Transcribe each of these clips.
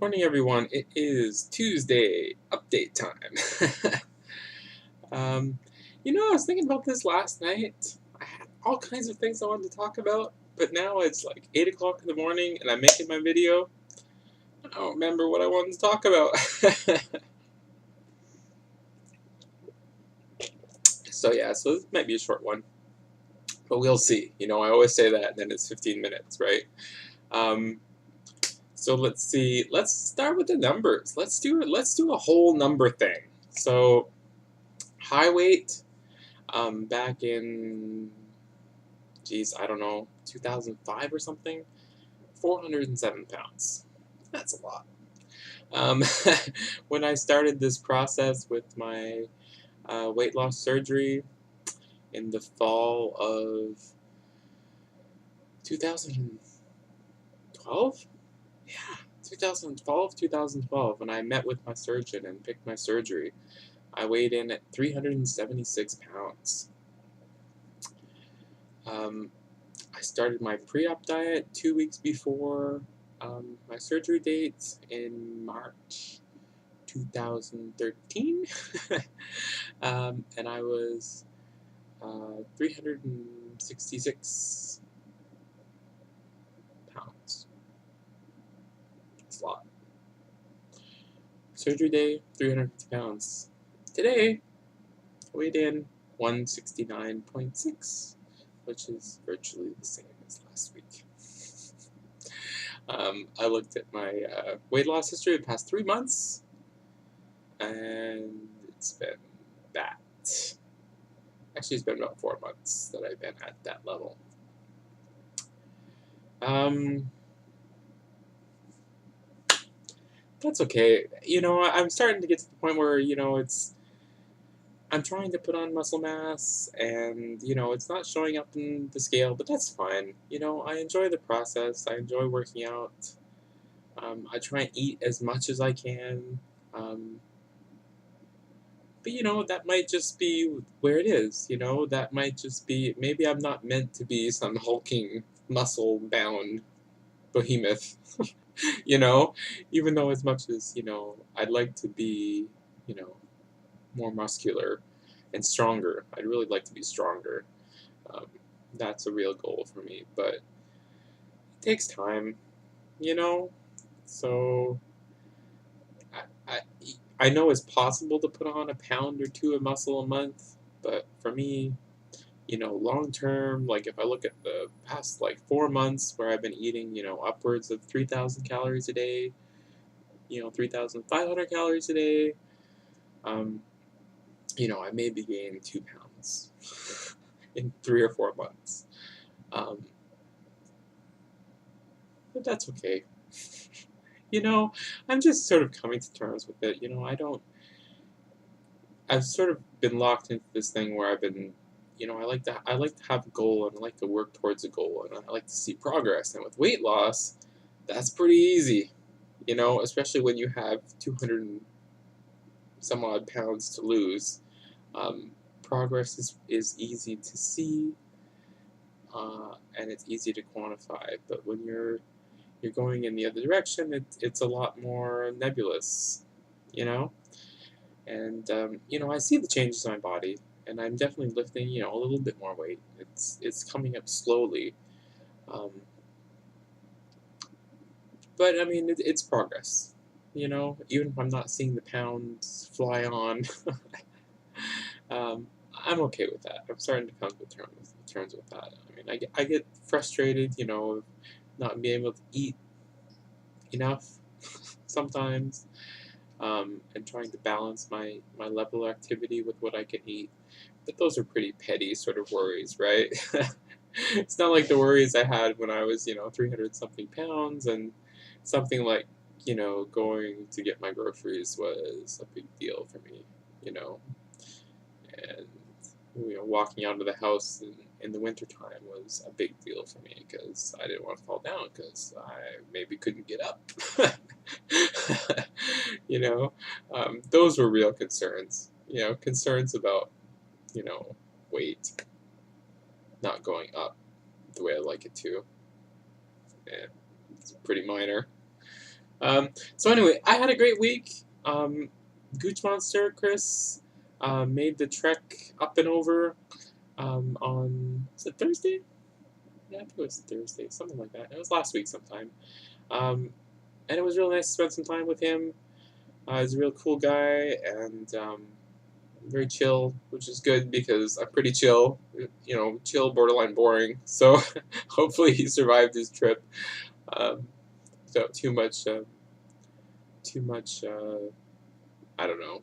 Morning, everyone. It is Tuesday update time. um, I was thinking about this last night. I had all kinds of things I wanted to talk about, but now it's like 8 o'clock in the morning and I'm making my video. I don't remember what I wanted to talk about. So this might be a short one, but we'll see. I always say that, and then it's 15 minutes, right? Um, so let's see. Let's start with the numbers. Let's do a whole number thing. So high weight. Back in, geez, I don't know, 2005 or something, 407 pounds. That's a lot. Um, when I started this process with my weight loss surgery in the fall of 2012? Yeah, 2012, when I met with my surgeon and picked my surgery, I weighed in at 376 pounds. Um, I started my pre-op diet 2 weeks before my surgery date in March 2013, and I was 366 pounds. That's a lot. Surgery day, 350 pounds. Today, I weighed in 169.6, which is virtually the same as last week. I looked at my weight loss history the past 3 months, and it's been that. Actually, it's been about 4 months that I've been at that level. Um, that's okay. I'm starting to get to the point where I'm trying to put on muscle mass, and it's not showing up in the scale, but that's fine. I enjoy the process. I enjoy working out. I try and eat as much as I can. Um, But that might just be where it is. That might just be, maybe I'm not meant to be some hulking, muscle bound behemoth. you know, Even though as much as I'd like to be, you know, more muscular and stronger. I'd really like to be stronger. Um, that's a real goal for me, but it takes time. You know, so I, I I know it's possible to put on a pound or two of muscle a month, but for me, long term, like if I look at the past like 4 months where I've been eating, upwards of 3,000 calories a day, 3,500 calories a day, um, I may be gaining 2 pounds in 3 or 4 months. Um, but that's okay. you know, I'm just sort of coming to terms with it. I've sort of been locked into this thing where I've been, I like to have a goal and I like to work towards a goal and I like to see progress. And with weight loss, that's pretty easy, especially when you have 200 and some odd pounds to lose. Um, Progress is easy to see, and it's easy to quantify. But when you're going in the other direction, it's a lot more nebulous, you know. And I see the changes in my body, and I'm definitely lifting, a little bit more weight. It's coming up slowly, um, but I mean it's progress. Even if I'm not seeing the pounds fly on, um, I'm okay with that. I'm starting to come to terms with that. I mean, I get frustrated, not being able to eat enough sometimes, and trying to balance my level of activity with what I can eat. But those are pretty petty sort of worries, right? It's not like the worries I had when I was, 300 something pounds, and something like, going to get my groceries was a big deal for me, you know, and, walking out of the house in the wintertime was a big deal for me because I didn't want to fall down because I maybe couldn't get up. you know, those were real concerns, concerns about, you know, weight not going up the way I like it to. And it's pretty minor. So anyway, I had a great week. Gooch Monster Chris made the trek up and over on, was it Thursday? Yeah, I think it was Thursday, something like that. It was last week sometime. Um, and it was really nice to spend some time with him. He's a real cool guy and very chill, which is good because I'm pretty chill. Chill, borderline boring. So hopefully he survived his trip without too much. I don't know,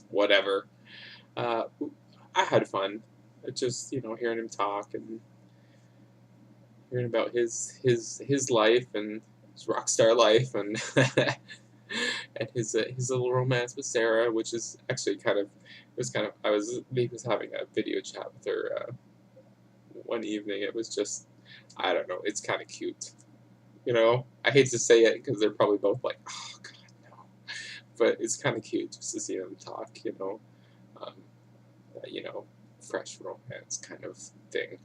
whatever. Uh, I had fun. Just hearing him talk and hearing about his life and his rock star life and and his little romance with Sarah, which is actually I was having a video chat with her one evening. It was just, I don't know, it's kind of cute. I hate to say it because they're probably both like, oh God, no, but it's kind of cute just to see them talk. Um, you know, fresh romance kind of thing,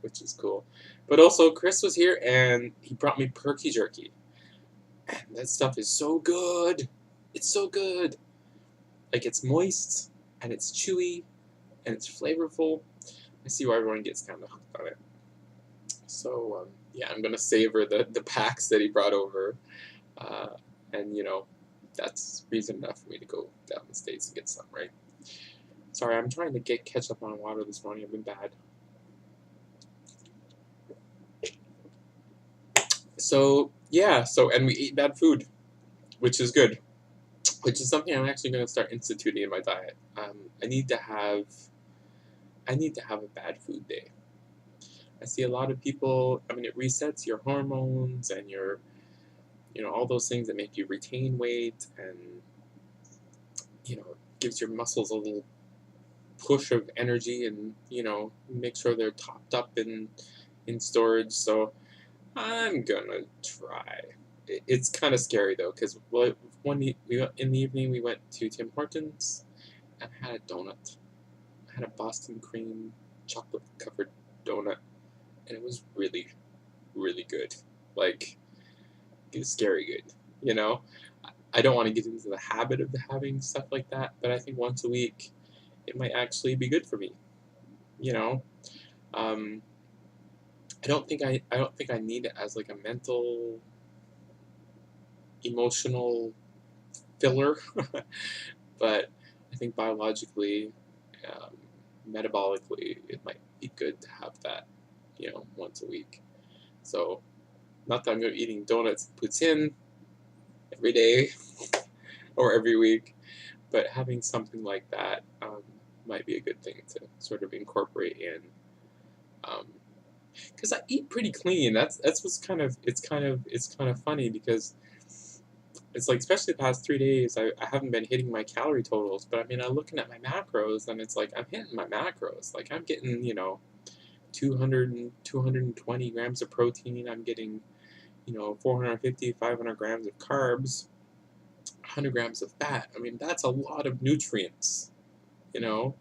which is cool. But also, Chris was here and he brought me Perky Jerky. And that stuff is so good. It's so good. Like, it's moist and it's chewy and it's flavorful. I see why everyone gets kind of hooked on it. So, yeah, I'm going to savor the packs that he brought over. And, that's reason enough for me to go down the States and get some, right? Sorry, I'm trying to catch up on water this morning. I've been bad. So, yeah, and we eat bad food, which is good. Which is something I'm actually going to start instituting in my diet. I need to have a bad food day. I see a lot of people. I mean, it resets your hormones and your, all those things that make you retain weight, and gives your muscles a little push of energy, and make sure they're topped up in storage. So I'm gonna try. It's kind of scary though, because in the evening we went to Tim Hortons and had a donut. I had a Boston cream chocolate covered donut, and it was really, really good. Like, it was scary good. I don't want to get into the habit of having stuff like that, but I think once a week it might actually be good for me. Um, I don't think I need it as like a mental, emotional filler, but I think biologically, um, metabolically, it might be good to have that, once a week. So, not that I'm going to be eating donuts and poutine every day or every week, but having something like that might be a good thing to sort of incorporate in. Because I eat pretty clean. That's what's it's kind of funny because it's like, especially the past 3 days, I haven't been hitting my calorie totals, but I mean, I'm looking at my macros and it's like I'm hitting my macros. Like, I'm getting 200 and 220 grams of protein. I'm getting 450, 500 grams of carbs, 100 grams of fat. I mean, that's a lot of nutrients. You know,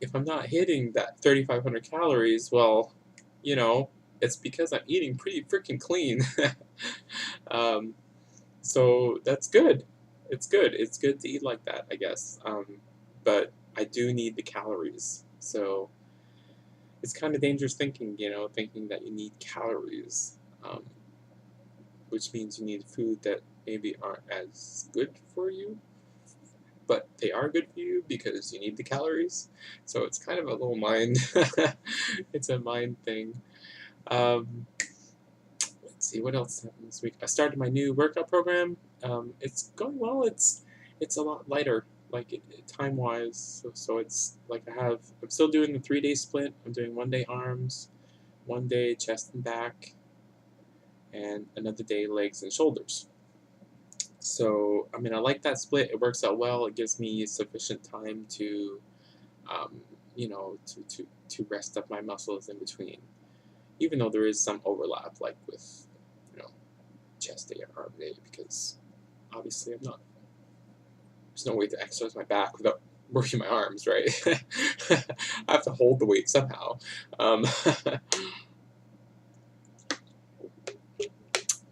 if I'm not hitting that 3,500 calories, well, it's because I'm eating pretty freaking clean. um, so that's good. It's good. It's good to eat like that, I guess. But I do need the calories. So it's kind of dangerous thinking that you need calories, which means you need food that maybe aren't as good for you, but they are good for you because you need the calories. So it's kind of a little mind. It's a mind thing. Let's see what else happened this week. I started my new workout program. It's going well. It's a lot lighter, like time wise. So it's like I'm still doing the 3-day split. I'm doing 1 day arms, 1 day chest and back, and another day legs and shoulders. So, I mean, I like that split. It works out well. It gives me sufficient time to, to rest up my muscles in between. Even though there is some overlap, like with, chest day and arm day, because obviously there's no way to exercise my back without working my arms, right? I have to hold the weight somehow.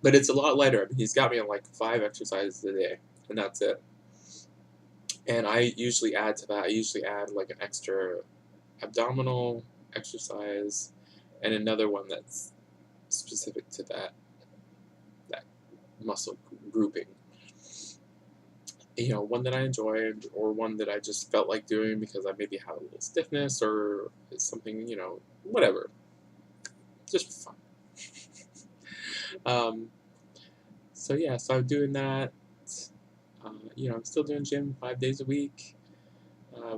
but it's a lot lighter. I mean, he's got me on like 5 exercises a day, and that's it. And I usually add to that. I usually add like an extra abdominal exercise, and another one that's specific to that muscle grouping. One that I enjoyed, or one that I just felt like doing because I maybe had a little stiffness, or it's something, whatever, just fun. um, so yeah, so I'm doing that. I'm still doing gym 5 days a week.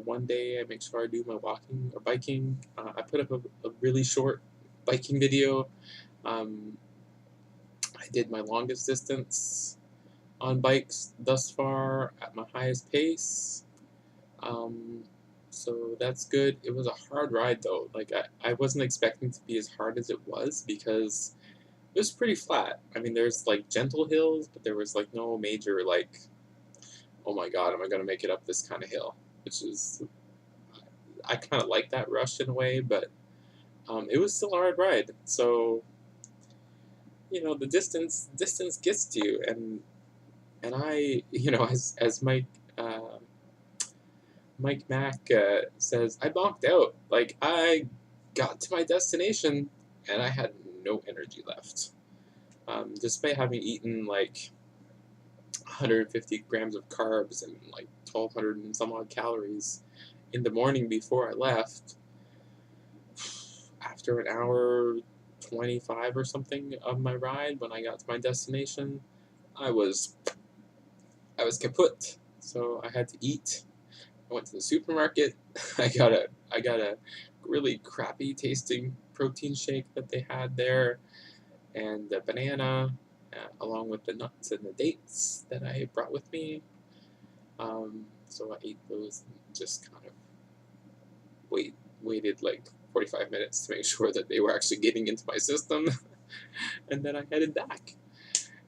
One day I make sure I do my walking or biking. I put up a really short biking video. Um, I did my longest distance on bikes thus far at my highest pace. Um, so that's good. It was a hard ride though. Like I wasn't expecting to be as hard as it was because it was pretty flat. I mean, there's like gentle hills, but there was like no major like, oh my god, am I gonna make it up this kind of hill? Which is, I kind of like that rush in a way, but it was still a hard ride. So the distance gets to you, and I, as Mike Mack says, I bonked out. Like, I got to my destination and I had no energy left. Despite having eaten like 150 grams of carbs and like 1,200 and some odd calories in the morning before I left, after an hour 25 or something of my ride, when I got to my destination, I was kaput. So I had to eat. I went to the supermarket. I got a really crappy tasting protein shake that they had there, and a banana, along with the nuts and the dates that I brought with me. So I ate those and just kind of waited like 45 minutes to make sure that they were actually getting into my system, and then I headed back.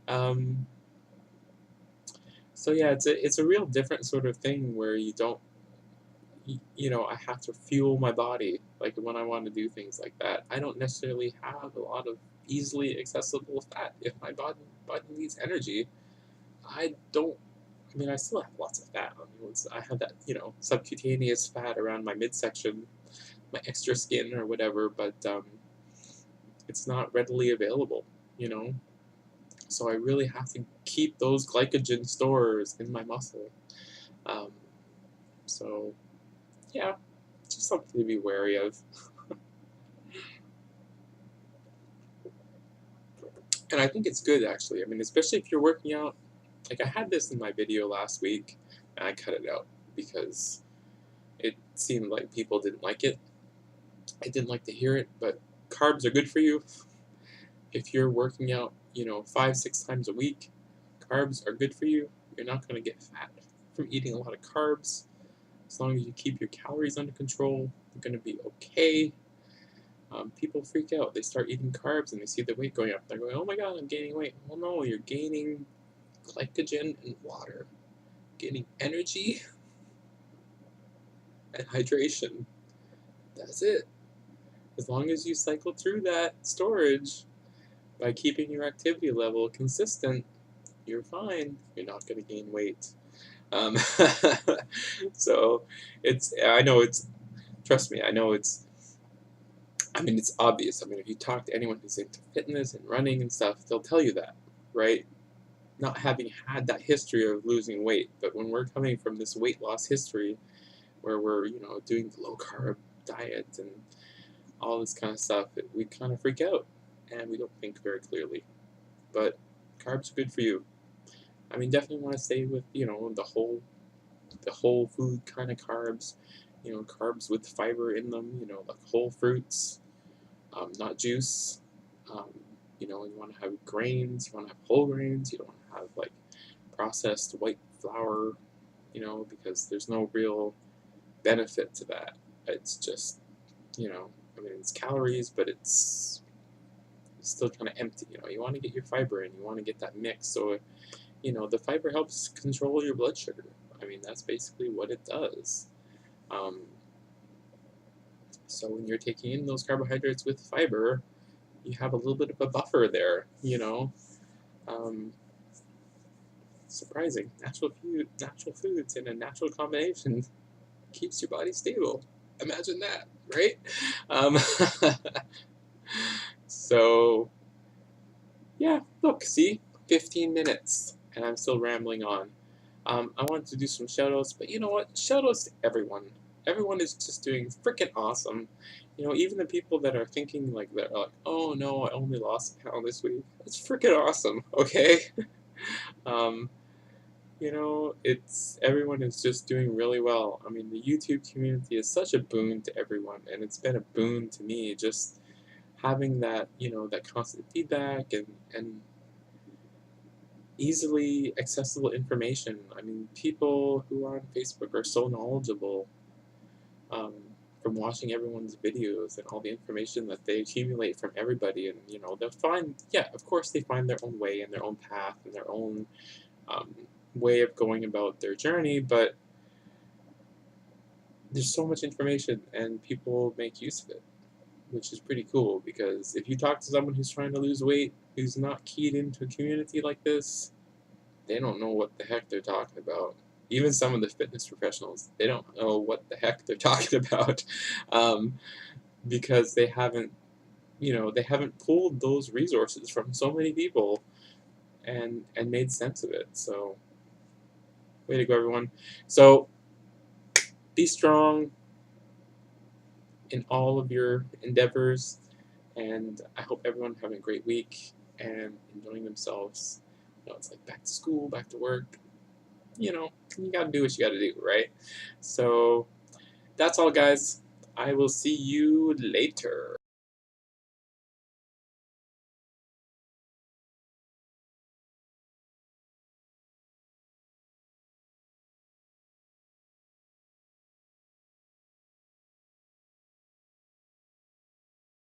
Um, so yeah, it's a real different sort of thing where you don't I have to fuel my body. Like when I want to do things like that, I don't necessarily have a lot of easily accessible fat. If my body needs energy, I don't. I mean, I still have lots of fat on me. I have that subcutaneous fat around my midsection, my extra skin or whatever, but it's not readily available. You know, so I really have to keep those glycogen stores in my muscle. Um, so yeah, just something to be wary of. And I think it's good actually. I mean, especially if you're working out. Like I had this in my video last week, and I cut it out because it seemed like people didn't like it. I didn't like to hear it, but carbs are good for you. If you're working out, 5, 6 times a week, carbs are good for you. You're not going to get fat from eating a lot of carbs. As long as you keep your calories under control, you're going to be okay. People freak out. They start eating carbs and they see the weight going up. They're going, oh my god, I'm gaining weight. Well, no, you're gaining glycogen and water, gaining energy and hydration. That's it. As long as you cycle through that storage by keeping your activity level consistent, you're fine. You're not going to gain weight. Um, so I know it's, trust me, I know I mean, it's obvious. I mean, if you talk to anyone who's into fitness and running and stuff, they'll tell you that, right? Not having had that history of losing weight, but when we're coming from this weight loss history where we're, doing the low carb diet and all this kind of stuff, we kind of freak out and we don't think very clearly. But carbs are good for you. I mean, definitely want to stay with, the whole food kind of carbs, carbs with fiber in them, like whole fruits, not juice. Um, you want to have grains, you want to have whole grains, you don't want to have like processed white flour, because there's no real benefit to that. It's just, I mean, it's calories, but it's still kind of empty. You want to get your fiber in, you want to get that mix. So, the fiber helps control your blood sugar. I mean, that's basically what it does. Um, so when you're taking in those carbohydrates with fiber, you have a little bit of a buffer there, Um, Surprising. Natural foods in a natural combination keeps your body stable. Imagine that, right? Um, so, yeah, look, see? 15 minutes, and I'm still rambling on. I wanted to do some shoutouts, but you know what? Shoutouts to everyone. Everyone is just doing freaking awesome. You know, even the people that are thinking like they're like, "Oh no, I only lost a pound this week." That's freaking awesome. Okay. Um, you know, it's everyone is just doing really well. I mean, the YouTube community is such a boon to everyone, and it's been a boon to me just having that, that constant feedback and easily accessible information. I mean, people who are on Facebook are so knowledgeable um, from watching everyone's videos and all the information that they accumulate from everybody. And, they'll find, yeah, of course, they find their own way and their own path and their own um, way of going about their journey. But there's so much information and people make use of it, which is pretty cool because if you talk to someone who's trying to lose weight, who's not keyed into a community like this, they don't know what the heck they're talking about. Even some of the fitness professionals, they don't know what the heck they're talking about um, because they haven't pulled those resources from so many people and made sense of it. So, way to go, everyone. So, be strong in all of your endeavors, and I hope everyone having a great week and enjoying themselves. It's like back to school, back to work. You gotta do what you gotta do, right? So that's all, guys. I will see you later.